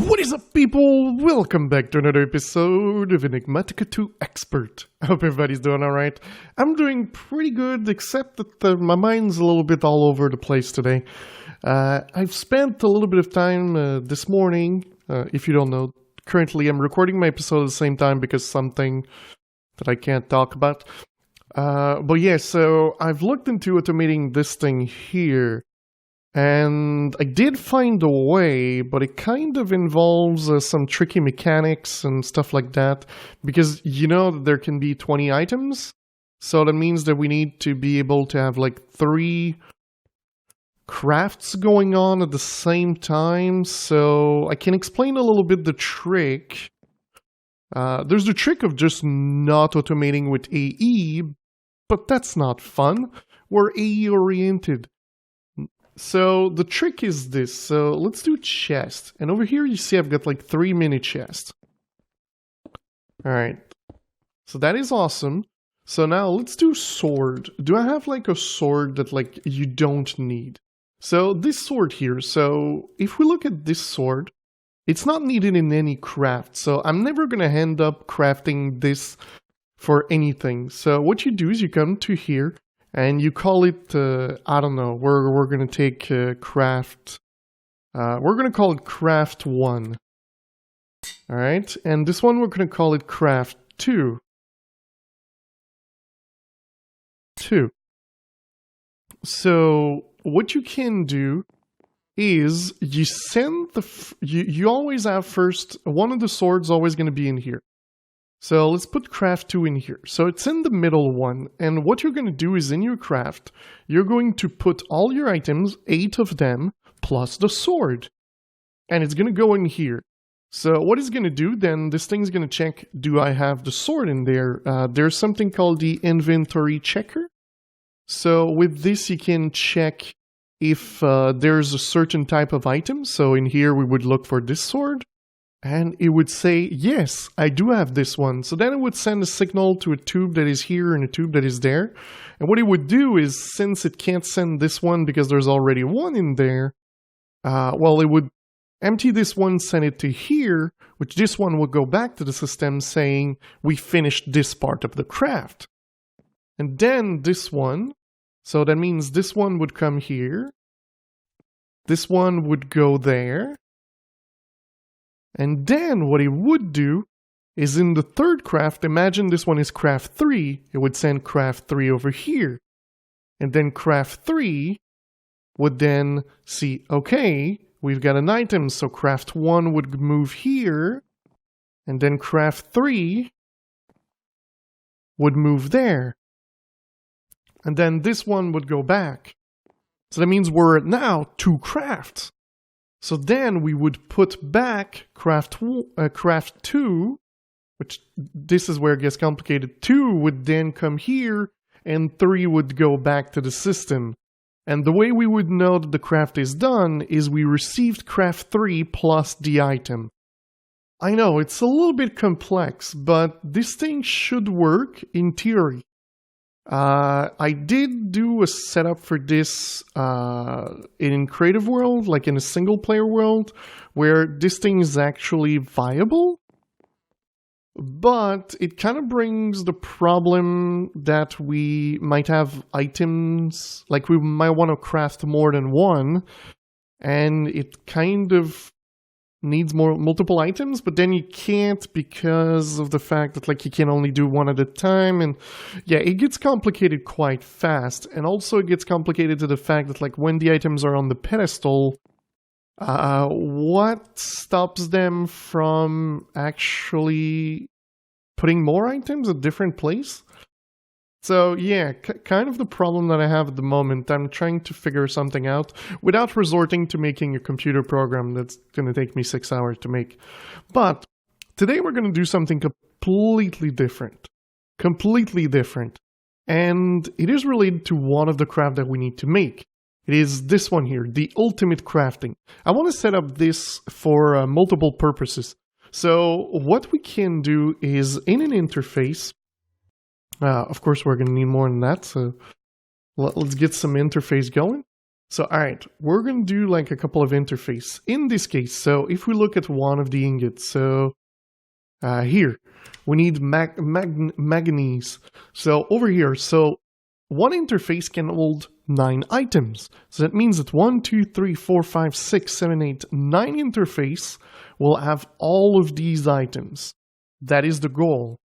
What is up, people? Welcome back to another episode of Enigmatica 2 Expert. I hope everybody's doing alright. I'm doing pretty good, except that my mind's a little bit all over the place today. I've spent a little bit of time this morning. If you don't know, currently I'm recording my episode at the same time because something that I can't talk about. But yeah, so I've looked into automating this thing here. And I did find a way, but it kind of involves some tricky mechanics and stuff like that. Because you know that there can be 20 items. So that means that we need to be able to have like 3 crafts going on at the same time. So I can explain a little bit the trick. There's the trick of just not automating with AE, but that's not fun. We're AE oriented. So the trick is this. So let's do chest. And over here you see I've got like 3 mini chests. Alright. So that is awesome. So now let's do sword. Do I have like a sword that like you don't need? So this sword here. So if we look at this sword, it's not needed in any craft. So I'm never going to end up crafting this for anything. So what you do is you come to here. And you call it, I don't know, we're going to take craft, we're going to call it craft 1. Alright, and this one we're going to call it craft 2. So, what you can do is you send you always have first, one of the swords always going to be in here. So let's put craft 2 in here. So it's in the middle one. And what you're going to do is in your craft, you're going to put all your items, 8 of them, plus the sword. And it's going to go in here. So what it's going to do then, this thing's going to check, do I have the sword in there? There's something called the inventory checker. So with this, you can check if there's a certain type of item. So in here, we would look for this sword. And it would say, yes, I do have this one. So then it would send a signal to a tube that is here and a tube that is there. And what it would do is, since it can't send this one because there's already one in there, well, it would empty this one, send it to here, which this one would go back to the system saying, we finished this part of the craft. And then this one, so that means this one would come here. This one would go there. And then what it would do is in the third craft, imagine this one is craft 3, it would send craft 3 over here. And then craft 3 would then see, okay, we've got an item, so craft 1 would move here, and then craft 3 would move there. And then this one would go back. So that means we're at now 2 crafts. So then we would put back craft 2, which this is where it gets complicated. 2 would then come here, and 3 would go back to the system. And the way we would know that the craft is done is we received craft 3 plus the item. I know, it's a little bit complex, but this thing should work in theory. I did do a setup for this in Creative World, like in a single player world, where this thing is actually viable. But it kind of brings the problem that we might have items, like we might want to craft more than one, and it kind of needs multiple items, but then you can't because of the fact that like you can only do one at a time. And yeah, it gets complicated quite fast. And also it gets complicated to the fact that like when the items are on the pedestal, what stops them from actually putting more items at different place? So yeah, kind of the problem that I have at the moment. I'm trying to figure something out without resorting to making a computer program that's going to take me 6 hours to make. But today we're going to do something completely different. Completely different. And it is related to one of the craft that we need to make. It is this one here, the ultimate crafting. I want to set up this for multiple purposes. So what we can do is in an interface, of course, we're going to need more than that, so let's get some interface going. So, all right, we're going to do like a couple of interface in this case. So if we look at one of the ingots, so here, we need manganese. So over here, so one interface can hold 9 items. So that means that 1, 2, 3, 4, 5, 6, 7, 8, 9 interface will have all of these items. That is the goal.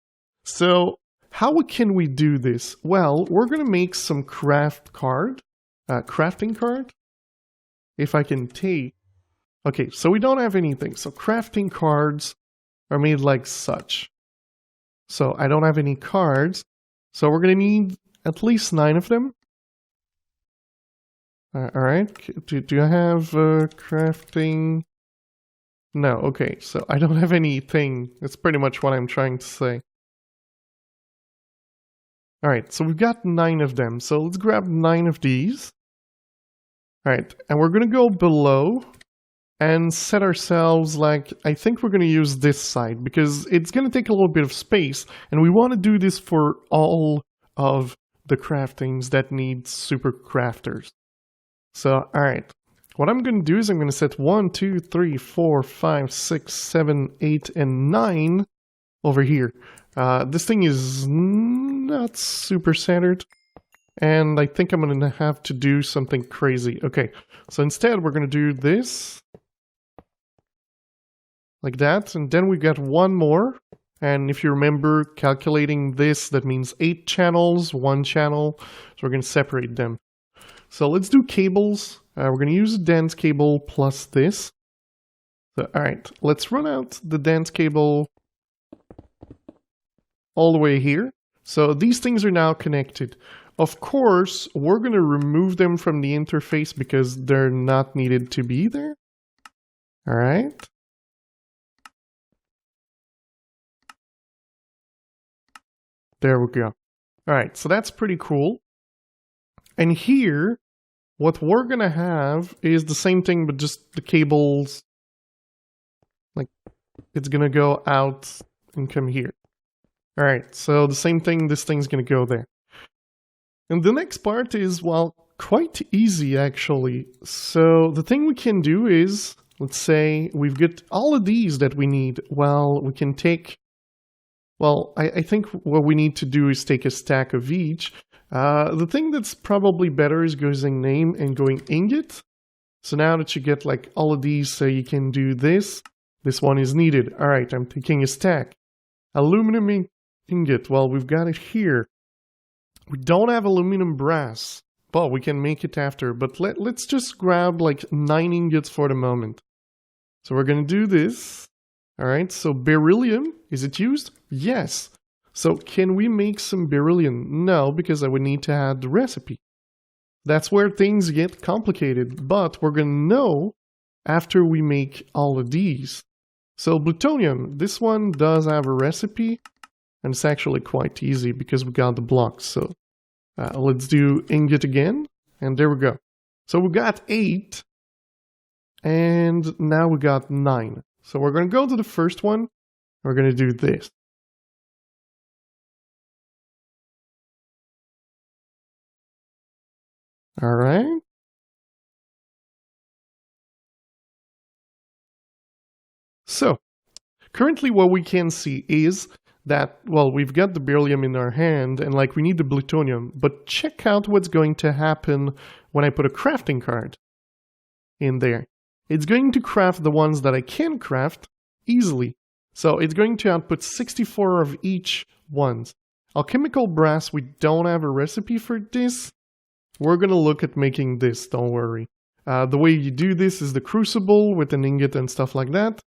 So how can we do this? Well, we're going to make some crafting card. If I can take... Okay, so we don't have anything. So crafting cards are made like such. So I don't have any cards. So we're going to need at least 9 of them. Alright, do I have crafting? No, okay, so I don't have anything. That's pretty much what I'm trying to say. Alright, so we've got 9 of them. So let's grab 9 of these. Alright, and we're going to go below and set ourselves like, I think we're going to use this side because it's going to take a little bit of space. And we want to do this for all of the craftings that need super crafters. So, alright, what I'm going to do is I'm going to set 1, 2, 3, 4, 5, 6, 7, 8, and 9 over here. This thing is not super centered, and I think I'm going to have to do something crazy. Okay, so instead we're going to do this, like that, and then we got one more. And if you remember calculating this, that means 8 channels, 1 channel, so we're going to separate them. So let's do cables. We're going to use a dense cable plus this. So, alright, let's run out the dense cable all the way here. So these things are now connected. Of course, we're going to remove them from the interface because they're not needed to be there. Alright. There we go. Alright, so that's pretty cool. And here, what we're going to have is the same thing, but just the cables, like, it's going to go out and come here. Alright, so the same thing, this thing's going to go there. And the next part is, well, quite easy, actually. So the thing we can do is, let's say we've got all of these that we need. Well, we can take, well, I think what we need to do is take a stack of each. The thing that's probably better is going name and going ingot. So now that you get like all of these, so you can do this. This one is needed. All right, I'm taking a stack. Aluminum ingot. Well, we've got it here. We don't have aluminum brass, but we can make it after. But let's just grab like 9 ingots for the moment. So we're going to do this. All right, so beryllium, is it used? Yes. So can we make some beryllium? No, because I would need to add the recipe. That's where things get complicated, but we're going to know after we make all of these. So plutonium, this one does have a recipe, and it's actually quite easy because we got the blocks. So let's do ingot again, and there we go. So we got 8, and now we got 9. So we're going to go to the first one, we're going to do this. All right. So, currently what we can see is that, well, we've got the beryllium in our hand and like we need the plutonium, but check out what's going to happen when I put a crafting card in there. It's going to craft the ones that I can craft easily. So it's going to output 64 of each ones. Alchemical brass, we don't have a recipe for this. We're going to look at making this, don't worry. The way you do this is the crucible with an ingot and stuff like that.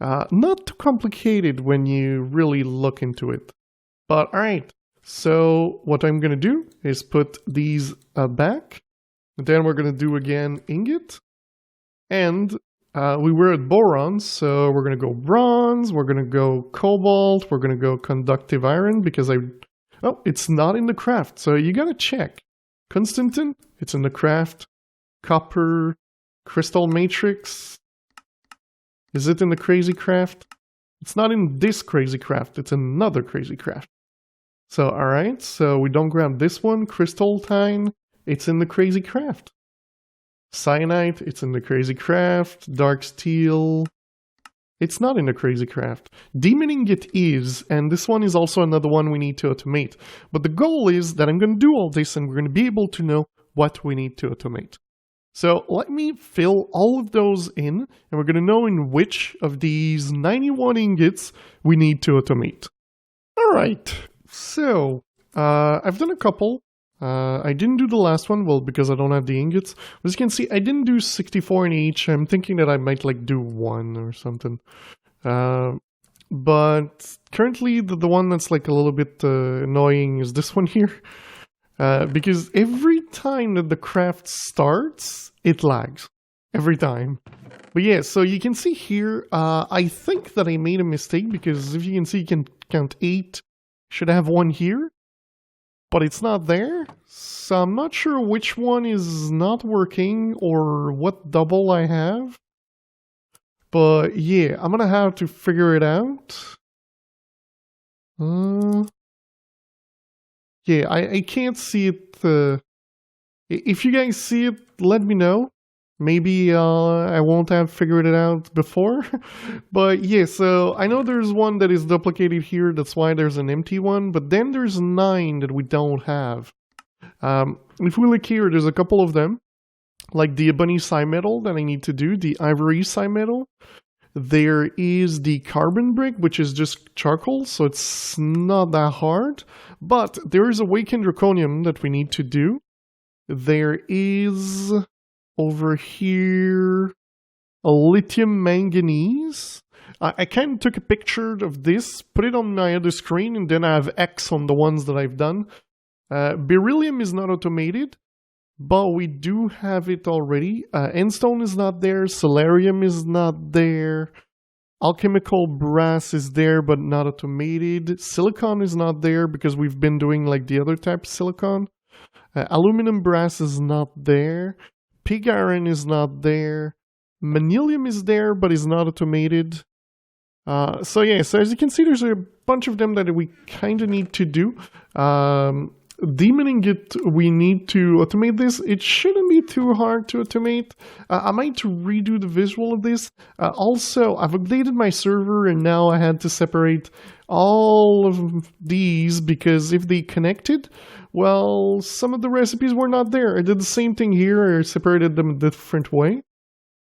Not too complicated when you really look into it. But alright, so what I'm going to do is put these back. Then we're going to do again ingot. And we were at boron, so we're going to go bronze, we're going to go cobalt, we're going to go conductive iron because oh, it's not in the craft, so you got to check. Constantin, it's in the craft. Copper, crystal matrix. Is it in the crazy craft? It's not in this crazy craft, it's another crazy craft. So, alright, so we don't grab this one, crystalline, it's in the crazy craft. Cyanite, it's in the Crazy Craft. Dark Steel, it's not in the Crazy Craft. Demon Ingot is, and this one is also another one we need to automate. But the goal is that I'm going to do all this and we're going to be able to know what we need to automate. So let me fill all of those in, and we're going to know in which of these 91 ingots we need to automate. All right, so I've done a couple. I didn't do the last one, well, because I don't have the ingots. As you can see, I didn't do 64 in each. I'm thinking that I might like do one or something. But currently, the one that's like a little bit annoying is this one here. Because every time that the craft starts, it lags. Every time. But yeah, so you can see here, I think that I made a mistake because if you can see, you can count 8. Should I have one here? But it's not there, so I'm not sure which one is not working or what double I have. But yeah, I'm gonna have to figure it out. Yeah, I can't see it. If you guys see it, let me know. Maybe I won't have figured it out before. But yeah, so I know there's one that is duplicated here. That's why there's an empty one. But then there's 9 that we don't have. If we look here, there's a couple of them. Like the ebony metal that I need to do. The ivory metal. There is the carbon brick, which is just charcoal. So it's not that hard. But there is awakened draconium that we need to do. There is... over here, a lithium manganese. I kind of took a picture of this, put it on my other screen, and then I have X on the ones that I've done. Beryllium is not automated, but we do have it already. Endstone is not there, Solarium is not there, alchemical brass is there, but not automated. Silicon is not there because we've been doing like the other type of silicon. Aluminum brass is not there. Pig iron is not there. Manilium is there, but is not automated. So yeah, so as you can see, there's a bunch of them that we kind of need to do. Demon Ingot, we need to automate this. It shouldn't be too hard to automate. I might redo the visual of this. Also, I've updated my server and now I had to separate all of these because if they connected, well, some of the recipes were not there. I did the same thing here. I separated them a different way.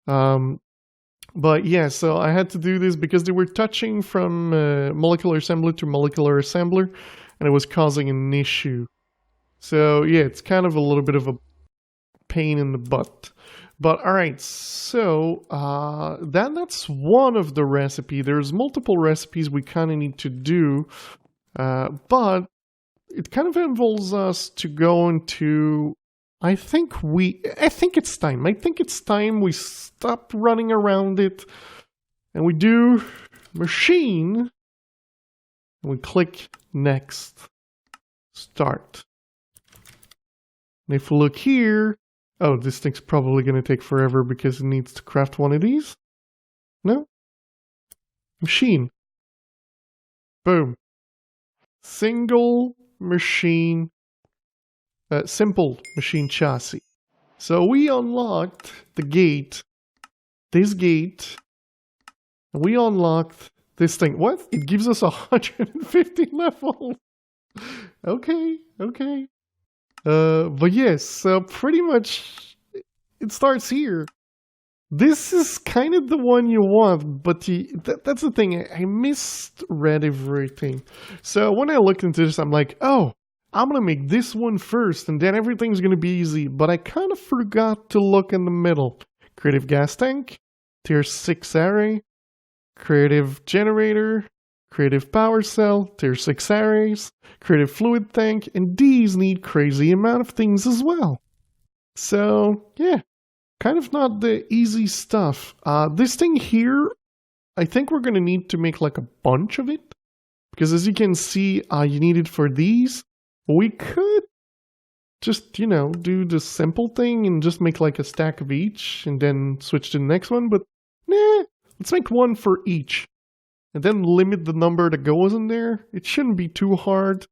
But yeah, so I had to do this because they were touching from molecular assembler to molecular assembler, and it was causing an issue. So yeah, it's kind of a little bit of a pain in the butt. But alright, so that's one of the recipe. There's multiple recipes we kind of need to do, but it kind of involves us to go into... I think it's time. I think it's time we stop running around it and we do machine. And we click next. Start. And if we look here, oh, this thing's probably going to take forever because it needs to craft one of these. No? Machine. Boom. Single machine. Simple machine chassis. So we unlocked the gate, this gate, and we unlocked this thing. What? It gives us 150 levels. Okay. But yes, so pretty much it starts here. This is kind of the one you want, but that's the thing. I misread everything. So when I looked into this, I'm like, oh, I'm going to make this one first, and then everything's going to be easy. But I kind of forgot to look in the middle. Creative gas tank, tier 6 array, creative generator, creative power cell, tier 6 arrays, creative fluid tank, and these need crazy amount of things as well. So, yeah, kind of not the easy stuff. This thing here, I think we're going to need to make like a bunch of it. Because as you can see, you need it for these. We could just, do the simple thing and just make like a stack of each and then switch to the next one. But nah, let's make one for each. And then limit the number that goes in there. It shouldn't be too hard.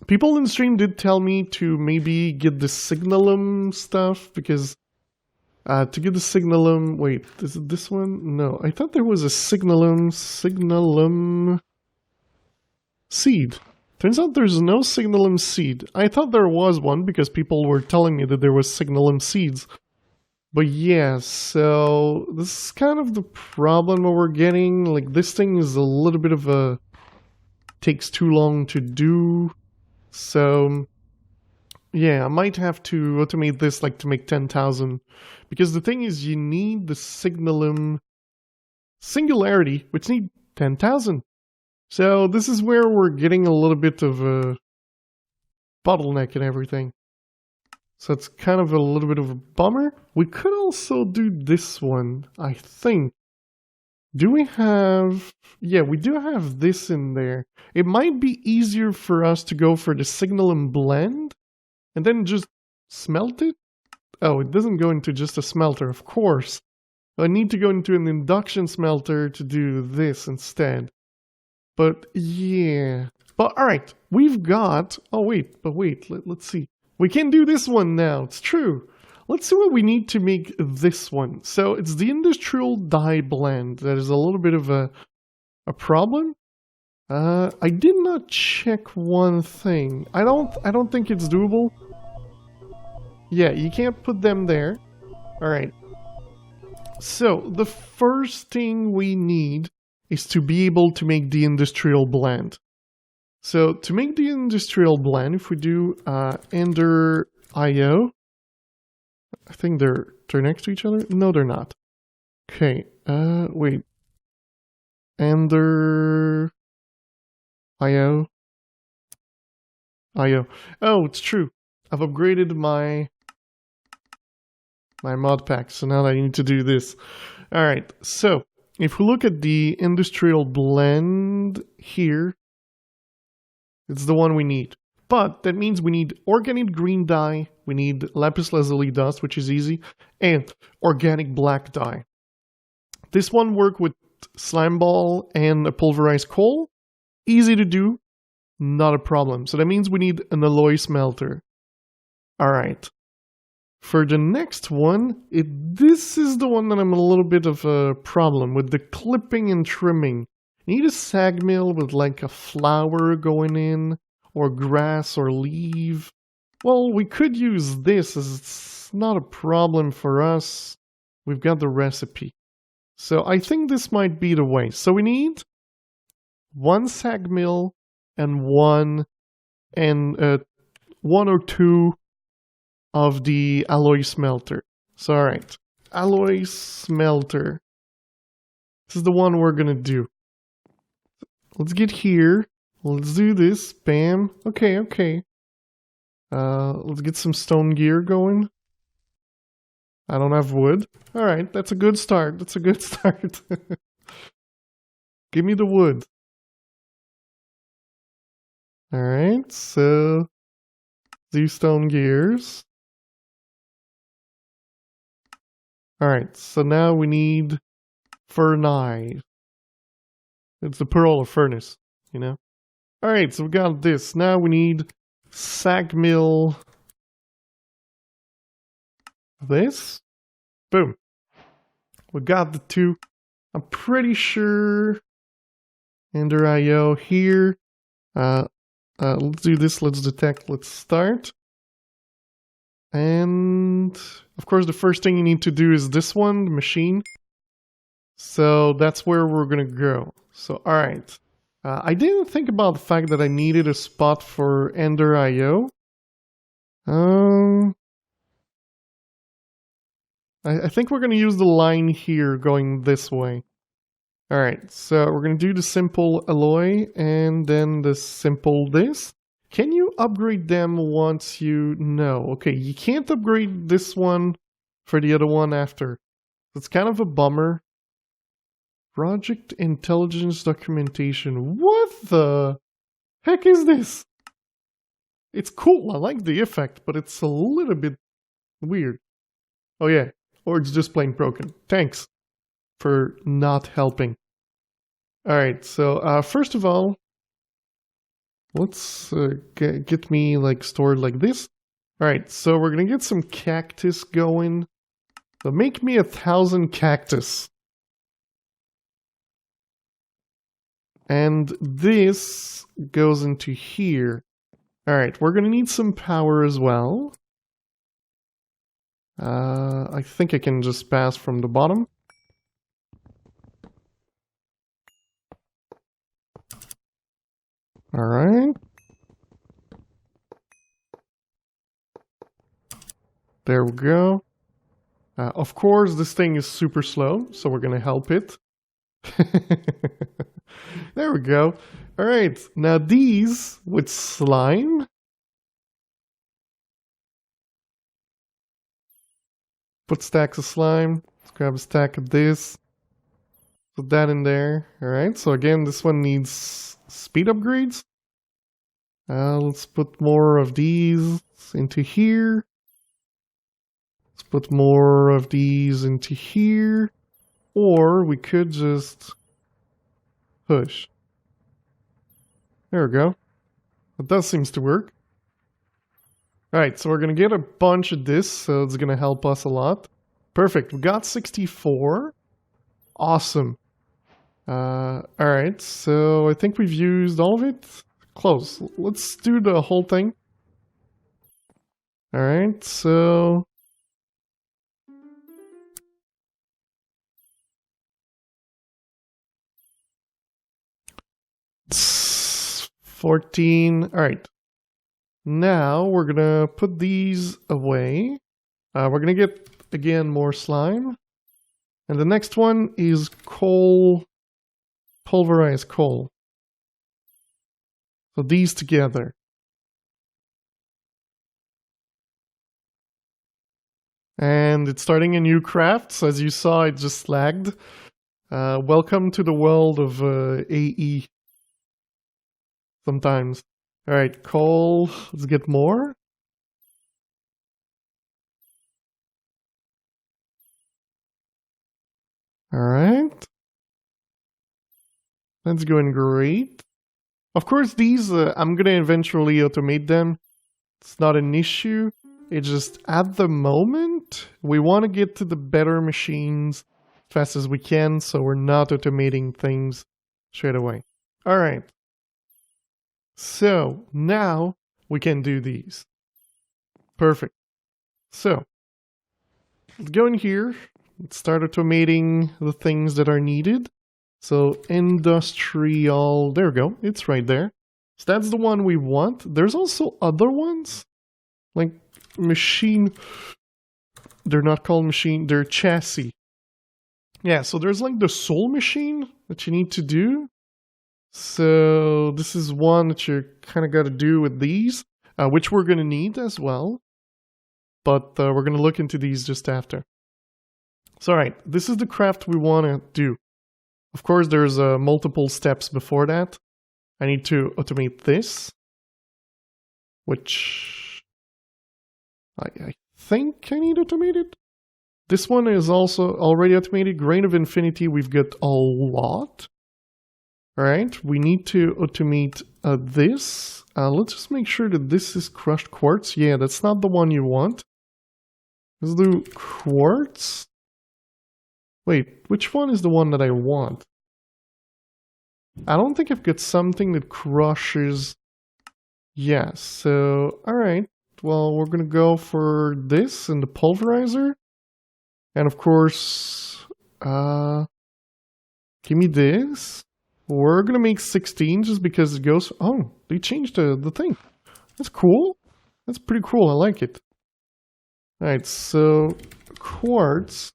People in the stream did tell me to maybe get the signalum stuff, because to get the signalum... Wait, is it this one? No, I thought there was a signalum seed. Turns out there's no signalum seed. I thought there was one because people were telling me that there was signalum seeds. But yeah, so this is kind of the problem that we're getting. Like, this thing is a little bit of a... takes too long to do. So, yeah, I might have to automate this, like, to make 10,000. Because the thing is, you need the signalum singularity, which need 10,000. So this is where we're getting a little bit of a bottleneck and everything. So it's kind of a little bit of a bummer. We could also do this one, I think. Do we have... Yeah, we do have this in there. It might be easier for us to go for the signalum blend and then just smelt it. Oh, it doesn't go into just a smelter, of course. I need to go into an induction smelter to do this instead. But yeah. But alright, we've got... Oh wait, let's see. We can do this one now, it's true. Let's see what we need to make this one. So it's the industrial dye blend. That is a little bit of a problem. I did not check one thing. I don't think it's doable. Yeah, you can't put them there. Alright. So the first thing we need is to be able to make the industrial blend. So to make the industrial blend, if we do Ender IO, I think they're next to each other. No, they're not. Okay. Wait. Ender IO. Oh, it's true. I've upgraded my mod pack, so now I need to do this. All right. So if we look at the industrial blend here, it's the one we need. But that means we need organic green dye, we need lapis lazuli dust, which is easy, and organic black dye. This one works with slime ball and a pulverized coal. Easy to do, not a problem. So that means we need an alloy smelter. Alright. For the next one, this is the one that I'm a little bit of a problem with, the clipping and trimming. You need a sag mill with like a flower going in, or grass or leaf. Well, we could use this as it's not a problem for us. We've got the recipe. So I think this might be the way. So we need one sag mill and one or two of the alloy smelter. So alright, alloy smelter. This is the one we're gonna do. Let's get here. Let's do this. Bam. Okay. Let's get some stone gear going. I don't have wood. Alright, that's a good start. Give me the wood. Alright, so do stone gears. Alright, so now we need furnace. It's the pearl furnace, you know? Alright, so we got this. Now we need sag mill. This. Boom. We got the two. I'm pretty sure. Ender IO here. Let's do this. Let's detect. Let's start. And of course, the first thing you need to do is this one, the machine. So that's where we're gonna go. So, alright. I didn't think about the fact that I needed a spot for Ender IO. I think we're going to use the line here going this way. Alright, so we're going to do the simple alloy and then the simple this. Can you upgrade them once you know? Okay, you can't upgrade this one for the other one after. It's kind of a bummer. Project Intelligence Documentation. What the heck is this? It's cool, I like the effect, but it's a little bit weird. Oh yeah, or it's just plain broken. Thanks for not helping. Alright, so first of all, let's get me like stored like this. All right, so we're gonna get some cactus going. So make me 1,000 cactus. And this goes into here. All right, we're gonna need some power as well. I think I can just pass from the bottom. All right. There we go. Of course, this thing is super slow, so we're gonna help it. There we go. All right, now these with slime. Put stacks of slime. Let's grab a stack of this. Put that in there. All right, so again, this one needs speed upgrades. Let's put more of these into here. Let's put more of these into here. Or we could just push. There we go. That seems to work. Alright, so we're going to get a bunch of this, so it's going to help us a lot. Perfect, we got 64. Awesome. Alright, so I think we've used all of it. Close. Let's do the whole thing. Alright, so... It's 14. Alright. Now we're gonna put these away. We're gonna get, again, more slime. And the next one is coal, pulverized coal. So these together. And it's starting a new craft. So as you saw, it just lagged. Welcome to the world of AE. Sometimes. Alright, coal. Let's get more. Alright. That's going great. Of course, these, I'm gonna eventually automate them. It's not an issue. It's just, at the moment, we want to get to the better machines as fast as we can, so we're not automating things straight away. Alright. So, now we can do these. Perfect. So, let's go in here. Let's start automating the things that are needed. So, industrial, there we go. It's right there. So that's the one we want. There's also other ones. Like, machine. They're not called machine, they're chassis. Yeah, so there's like the soul machine that you need to do. So this is one that you kind of got to do with these, which we're going to need as well. But we're going to look into these just after. So alright, this is the craft we want to do. Of course, there's multiple steps before that. I need to automate this, which I think I need automated. This one is also already automated. Grain of Infinity, we've got a lot. Alright, we need to automate this. Let's just make sure that this is crushed quartz. Yeah, that's not the one you want. Let's do quartz. Wait, which one is the one that I want? I don't think I've got something that crushes. Yeah, so, alright. Well, we're gonna go for this and the pulverizer. And of course, give me this. We're gonna make 16 just because it goes... Oh, they changed the thing. That's cool. That's pretty cool, I like it. Alright, so quartz.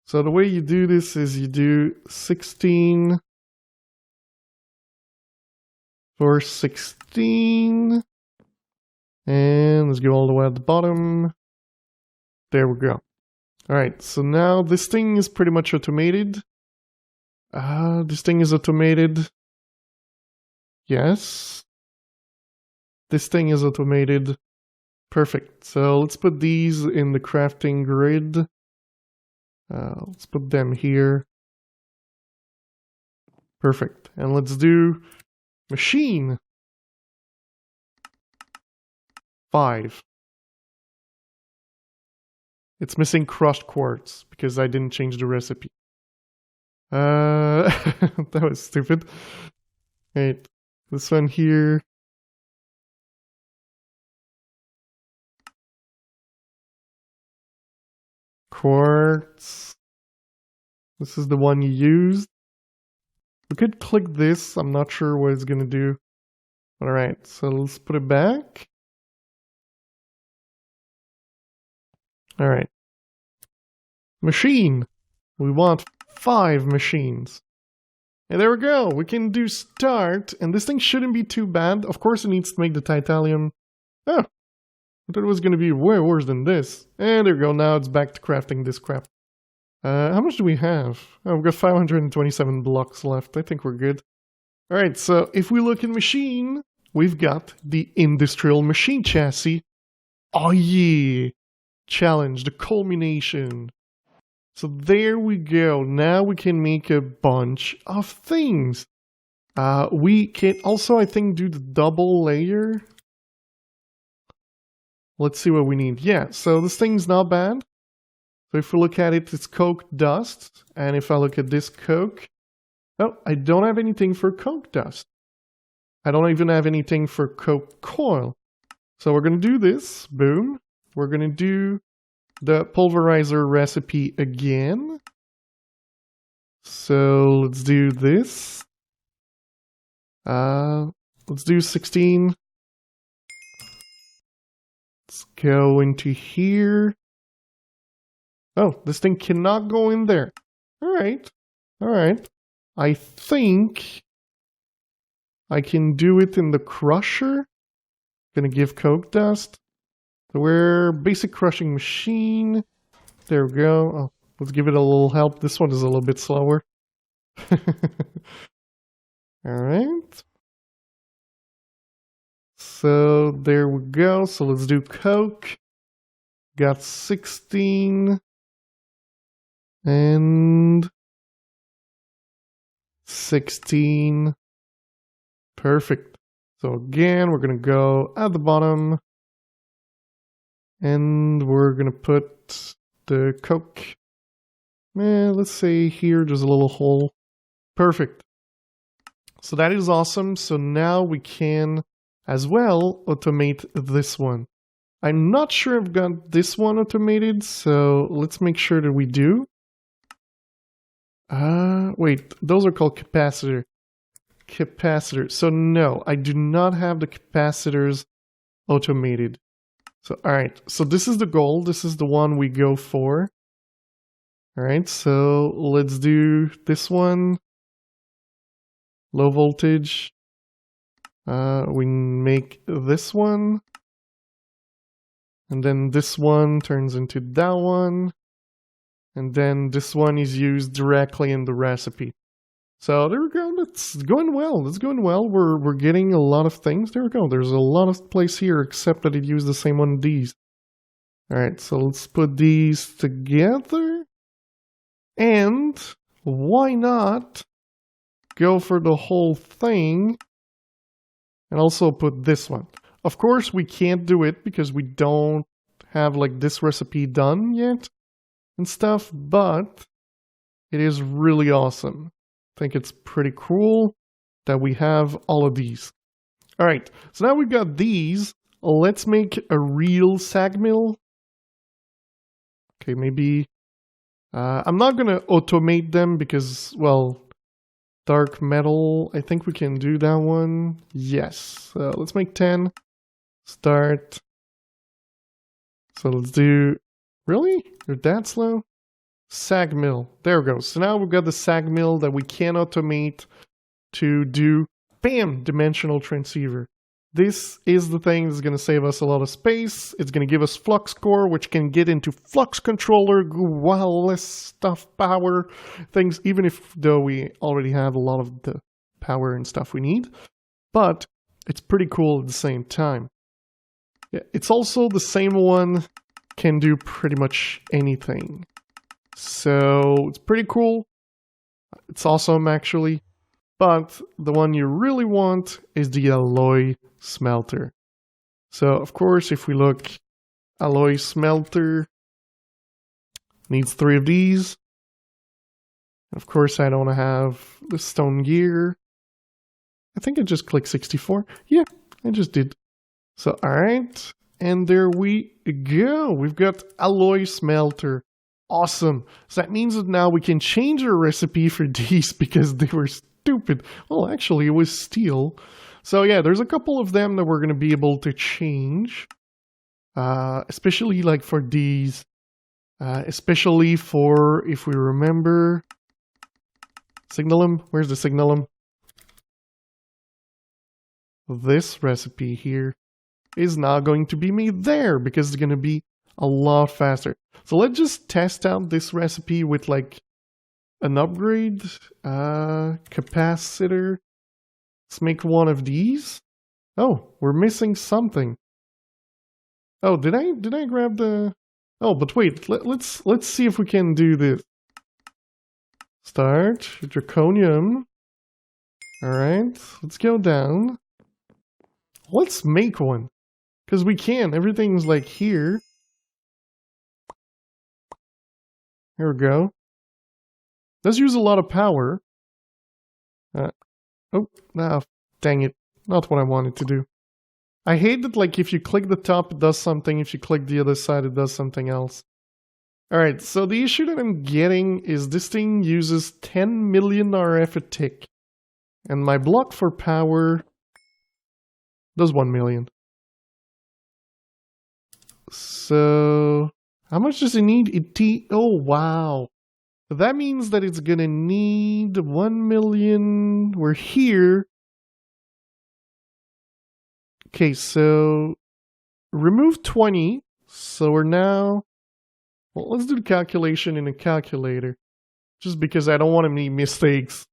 So the way you do this is you do 16 for 16. And let's go all the way at the bottom. There we go. Alright, so now this thing is pretty much automated. This thing is automated. Yes. This thing is automated. Perfect. So let's put these in the crafting grid. Let's put them here. Perfect. And let's do machine. 5. It's missing crushed quartz because I didn't change the recipe. That was stupid. Right, this one here. Quartz. This is the one you used. We could click this. I'm not sure what it's gonna do. Alright, so let's put it back. Alright. Machine. We want 5 machines. And there we go. We can do start, and this thing shouldn't be too bad. Of course, it needs to make the titanium. Oh, I thought it was going to be way worse than this. And there we go. Now it's back to crafting this crap. How much do we have? Oh, we've got 527 blocks left. I think we're good. Alright, so if we look in machine, we've got the industrial machine chassis. Oh yeah! Challenge, the culmination. So there we go. Now we can make a bunch of things. We can also, I think, do the double layer. Let's see what we need. Yeah, so this thing's not bad. So if we look at it, it's coke dust. And if I look at this coke, oh, I don't have anything for coke dust. I don't even have anything for coke coil. So we're going to do this. Boom. We're going to do the pulverizer recipe again. So let's do this. Let's do 16. Let's go into here. Oh, this thing cannot go in there. Alright. Alright. I think I can do it in the crusher. Gonna give coke dust. So we're basic crushing machine. There we go. Oh, let's give it a little help. This one is a little bit slower. Alright. So there we go. So let's do coke. Got 16. And 16. Perfect. So again, we're going to go at the bottom. And we're going to put the coke. Let's say here there's a little hole. Perfect. So that is awesome. So now we can as well automate this one. I'm not sure I've got this one automated, so let's make sure that we do. Wait, those are called capacitor. Capacitor. So no, I do not have the capacitors automated. So, alright, so this is the goal. This is the one we go for. Alright, so let's do this one. Low voltage. We make this one. And then this one turns into that one. And then this one is used directly in the recipe. So there we go. That's going well. That's going well. We're getting a lot of things. There we go. There's a lot of place here, except that it used the same one of these. Alright, so let's put these together. And why not go for the whole thing and also put this one. Of course, we can't do it because we don't have like this recipe done yet and stuff, but it is really awesome. I think it's pretty cool that we have all of these. All right, so now we've got these. Let's make a real sag mill. Okay, maybe I'm not gonna automate them because, well, dark metal, I think we can do that one. Yes, let's make 10. Start. So let's do, really? You're that slow? Sag mill. There we go. So now we've got the sag mill that we can automate to do, bam, dimensional transceiver. This is the thing that's going to save us a lot of space. It's going to give us flux core, which can get into flux controller, wireless stuff, power, things, even if though we already have a lot of the power and stuff we need. But it's pretty cool at the same time. Yeah, it's also the same one, can do pretty much anything. So it's pretty cool. It's awesome, actually. But the one you really want is the alloy smelter. So, of course, if we look, alloy smelter needs 3 of these. Of course, I don't have the stone gear. I think I just clicked 64. Yeah, I just did. So, alright. And there we go. We've got alloy smelter. Awesome. So that means that now we can change our recipe for these because they were stupid. Well, actually, it was steel. So yeah, there's a couple of them that we're going to be able to change. Especially like for these. Especially for, if we remember... Signalum? Where's the signalum? This recipe here is now going to be made there because it's going to be a lot faster. So let's just test out this recipe with like an upgrade. Capacitor. Let's make one of these. Oh, we're missing something. Oh, did I grab the... Oh, but wait, let's see if we can do this. Start, draconium. Alright, let's go down. Let's make one. Because we can, everything's like here. Here we go. Does use a lot of power. Oh, dang it. Not what I wanted to do. I hate that, like, if you click the top, it does something. If you click the other side, it does something else. Alright, so the issue that I'm getting is this thing uses 10 million RF a tick. And my block for power does 1 million. So, how much does it need? Oh, wow. That means that it's gonna need 1 million. We're here. Okay, so remove 20. So we're now... Well, let's do the calculation in a calculator. Just because I don't want to make mistakes.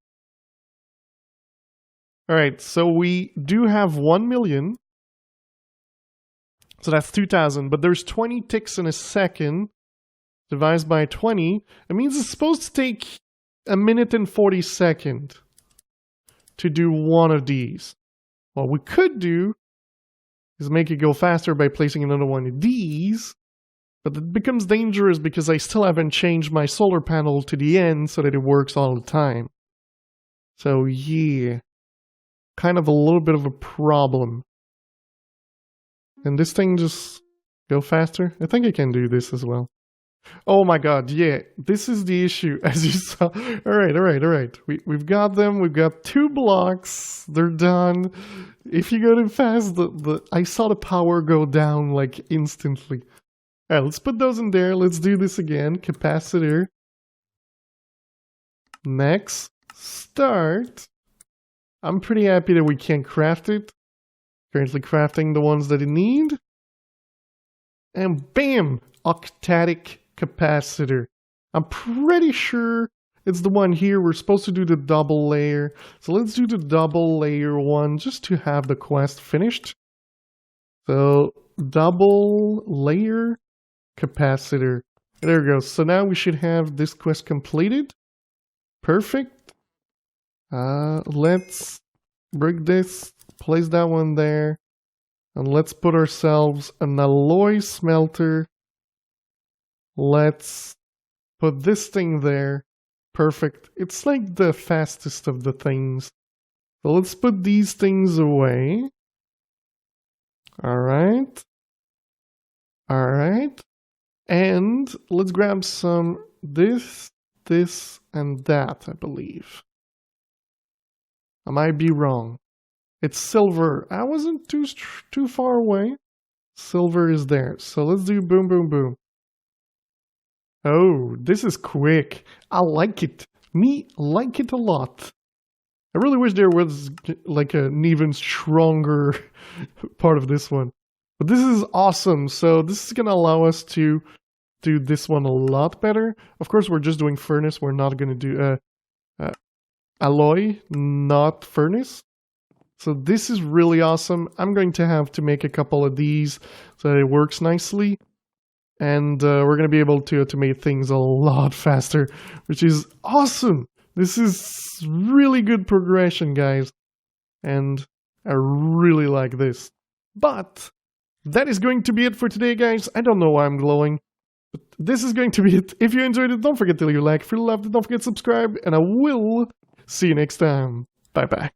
Alright, so we do have 1 million. So that's 2,000. But there's 20 ticks in a second. Divided by 20. It means it's supposed to take 1 minute and 40 seconds to do one of these. What we could do is make it go faster by placing another one of these. But it becomes dangerous because I still haven't changed my solar panel to the end so that it works all the time. So yeah, kind of a little bit of a problem. And this thing just go faster? I think I can do this as well. Oh my god, yeah, this is the issue, as you saw. Alright. We've got them, we've got 2 blocks, they're done. If you go too fast, I saw the power go down like instantly. Alright, let's put those in there, let's do this again. Capacitor. Next. Start. I'm pretty happy that we can craft it. Currently crafting the ones that I need. And bam! Octatic capacitor. I'm pretty sure it's the one here. We're supposed to do the double layer. So let's do the double layer one just to have the quest finished. So double layer capacitor. There we go. So now we should have this quest completed. Perfect. Let's break this. Place that one there. And let's put ourselves an alloy smelter. Let's put this thing there. Perfect. It's like the fastest of the things. So let's put these things away. Alright. Alright. And let's grab some this, and that, I believe. I might be wrong. It's silver. I wasn't too far away. Silver is there. So let's do boom, boom, boom. Oh, this is quick. I like it. Me like it a lot. I really wish there was like an even stronger part of this one. But this is awesome. So this is going to allow us to do this one a lot better. Of course, we're just doing furnace. We're not going to do alloy, not furnace. So this is really awesome. I'm going to have to make a couple of these so that it works nicely. And we're going to be able to automate things a lot faster, which is awesome. This is really good progression, guys. And I really like this. But that is going to be it for today, guys. I don't know why I'm glowing. But this is going to be it. If you enjoyed it, don't forget to leave a like. If you loved it, don't forget to subscribe. And I will see you next time. Bye-bye.